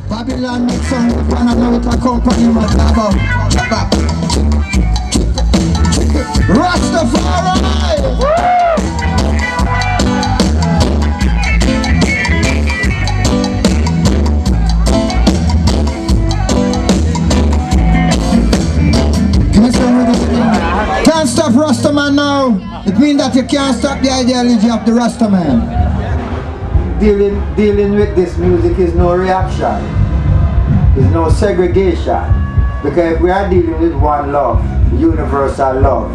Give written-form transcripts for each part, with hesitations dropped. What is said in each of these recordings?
Babylon make some fun and now it a company Mataba. Rastafari! Give me some of this. Can't stop Rastaman now. It means that you can't stop the ideology of the Rastaman. Dealing with this music is no reaction, is no segregation, because if we are dealing with one love, universal love,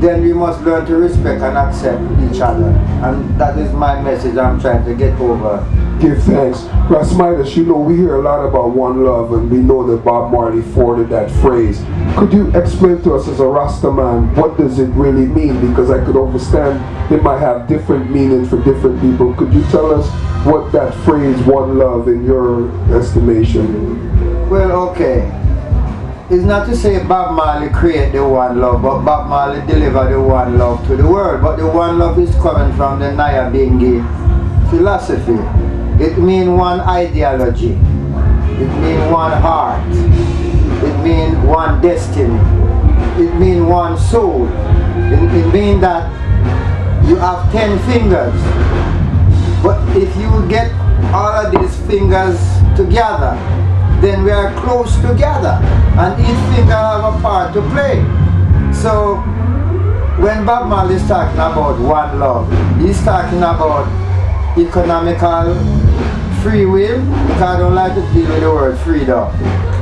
then we must learn to respect and accept each other, and that is my message I'm trying to get over. Give thanks. Ras Midas, you know, we hear a lot about one love, and we know that Bob Marley forwarded that phrase. Could you explain to us as a Rasta man, what does it really mean? Because I could understand it might have different meanings for different people. Could you tell us what that phrase, one love, in your estimation? Well, okay. It's not to say Bob Marley create the one love, but Bob Marley deliver the one love to the world. But the one love is coming from the Nyabingi philosophy. It means one ideology. It means one heart. It means one destiny. It means one soul. It means that you have 10 fingers. But if you get all of these fingers together, then we are close together. And each finger has a part to play. So when Bob Marley is talking about one love, he's talking about economical free will, because I don't like to deal with the word freedom.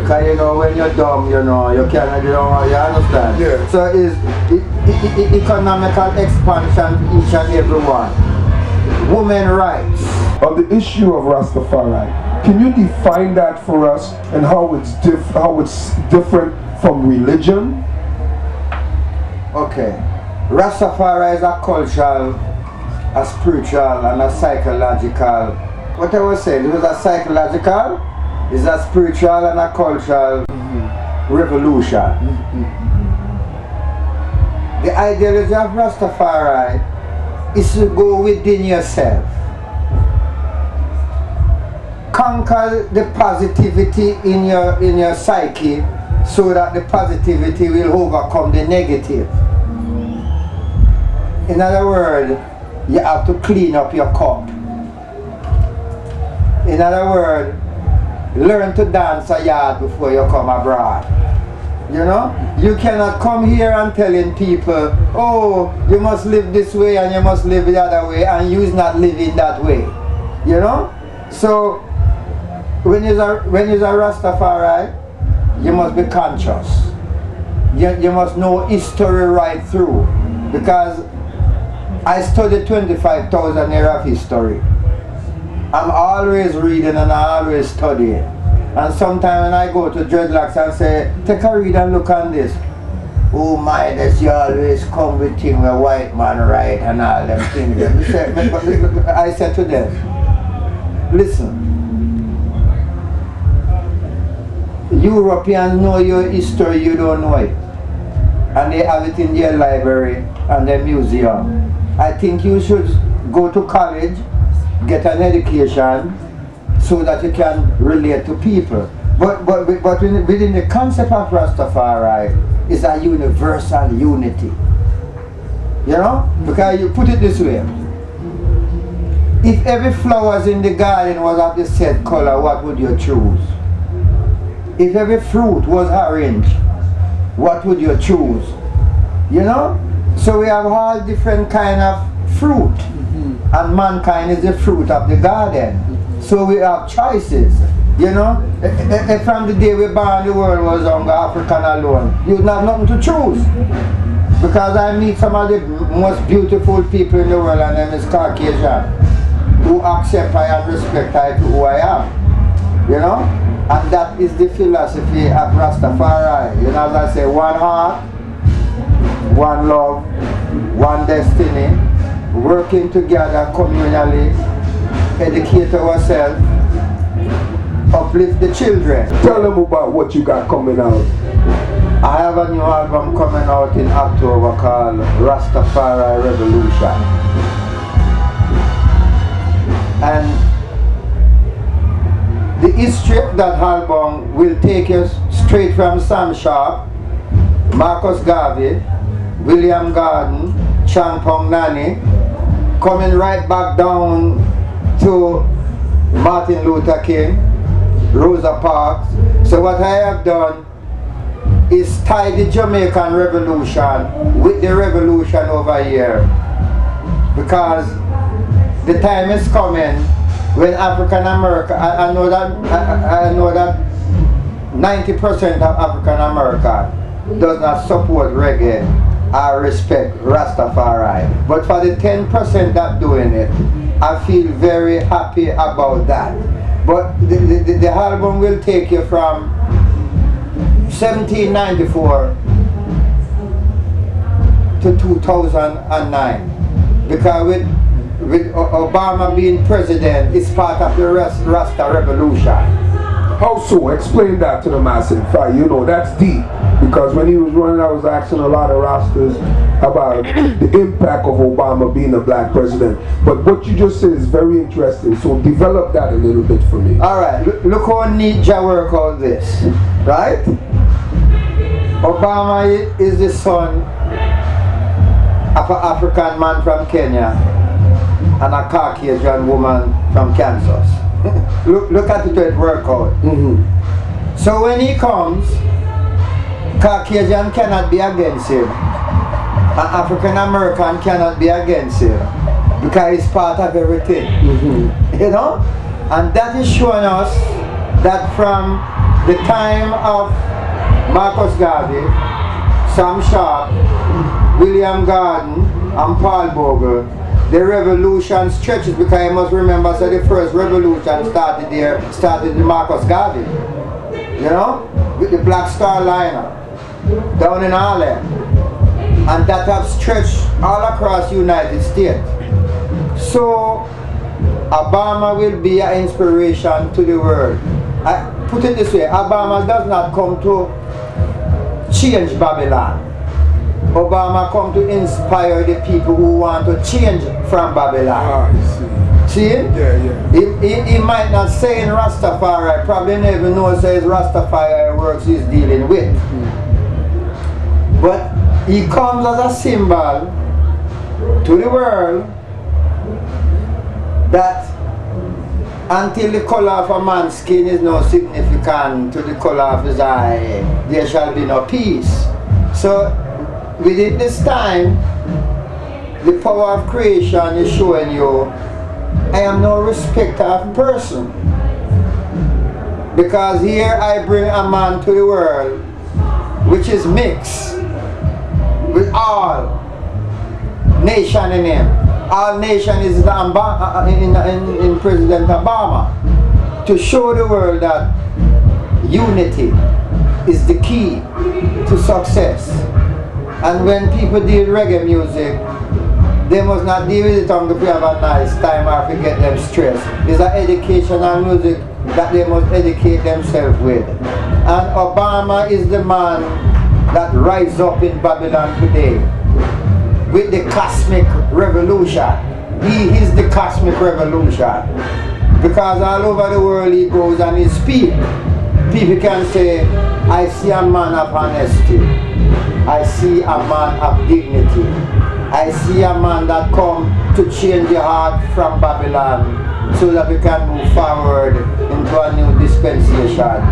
Because you know, when you're dumb, you know, you cannot, you understand? Yeah. So it's economical expansion for each and every one. Women rights. On the issue of Rastafari, can you define that for us and how it's different from religion? Okay. Rastafari is a cultural, a spiritual, and a psychological. What I was saying, it was a psychological, it's a spiritual and a cultural revolution. The ideology of Rastafari is to go within yourself. Conquer the positivity in your psyche so that the positivity will overcome the negative. In other words, you have to clean up your cup. In other words, learn to dance a yard before you come abroad. You know? You cannot come here and telling people, oh, you must live this way and you must live the other way, and you's not living that way. You know? So, when you're a Rastafari, you must be conscious. You must know history right through. Because I studied 25,000 years of history. I'm always reading and I always studying. And sometimes when I go to dreadlocks and say, take a read and look on this. Oh my, that's you always come with things where white man right and all them things. I said to them, listen, Europeans know your history, you don't know it. And they have it in their library and their museum. I think you should go to college, get an education, so that you can relate to people. But within the concept of Rastafari is a universal unity. You know? Because you put it this way. If every flowers in the garden was of the said color, what would you choose? If every fruit was orange, what would you choose? You know? So we have all different kind of fruit. And mankind is the fruit of the garden. So we have choices. You know? From the day we born, the world was on African alone. You have nothing to choose. Because I meet some of the most beautiful people in the world, and them is Caucasian, who accept I and respect I to who I am. You know? And that is the philosophy of Rastafari. You know, as I say, one heart, one love, one destiny, working together communally, educate ourselves, uplift the children. Tell them about what you got coming out. I have a new album coming out in October called Rastafari Revolution. And the history of that album will take you straight from Sam Sharp, Marcus Garvey, William Garden, Champong Nani, coming right back down to Martin Luther King, Rosa Parks. So what I have done is tie the Jamaican Revolution with the revolution over here, because the time is coming when African America, I know that 90% of African America does not support reggae or respect Rastafari, but for the 10% that doing it, I feel very happy about that. But the album will take you from 1794 to 2009, because with Obama being president, it's part of the Rasta revolution. How so? Explain that to the mass. In fact, you know, that's deep. Because when he was running, I was asking a lot of Rastas about the impact of Obama being a black president. But what you just said is very interesting. So develop that a little bit for me. Alright, look how neat Jah work out this. Right? Obama is the son of an African man from Kenya and a Caucasian woman from Kansas. Look at it, it work out. So when he comes, Caucasian cannot be against him, an African American cannot be against him, because he's part of everything. You know? And that is showing us that from the time of Marcus Garvey, Sam Sharp, William Garden, and Paul Bogle, the revolution stretches, because you must remember, so the first revolution started in Marcus Garvey, you know, with the Black Star Liner down in Harlem, and that have stretched all across the United States. So Obama will be an inspiration to the world. I put it this way, Obama does not come to change Babylon. Obama come to inspire the people who want to change from Babylon. See? He might not say in Rastafari, probably never knows his Rastafari works he's dealing with. But he comes as a symbol to the world that until the color of a man's skin is no significant to the color of his eye, there shall be no peace. So within this time, the power of creation is showing you, I am no respecter of person. Because here I bring a man to the world which is mixed with all nation in him. All nation is in President Obama, to show the world that unity is the key to success. And when people deal reggae music, they must not deal with it on to have a nice time or forget them stress. It's an educational music that they must educate themselves with. And Obama is the man that rises up in Babylon today with the cosmic revolution. He is the cosmic revolution. Because all over the world he goes and he speaks. People can say, I see a man of honesty. I see a man of dignity. I see a man that come to change the heart from Babylon so that we can move forward into a new dispensation.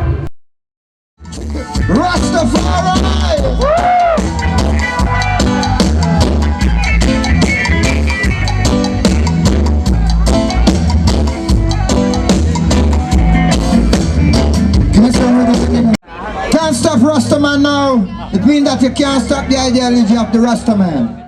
Rastafari! Can't stop Rastaman now. It means that you can't stop the ideology of the Rastaman.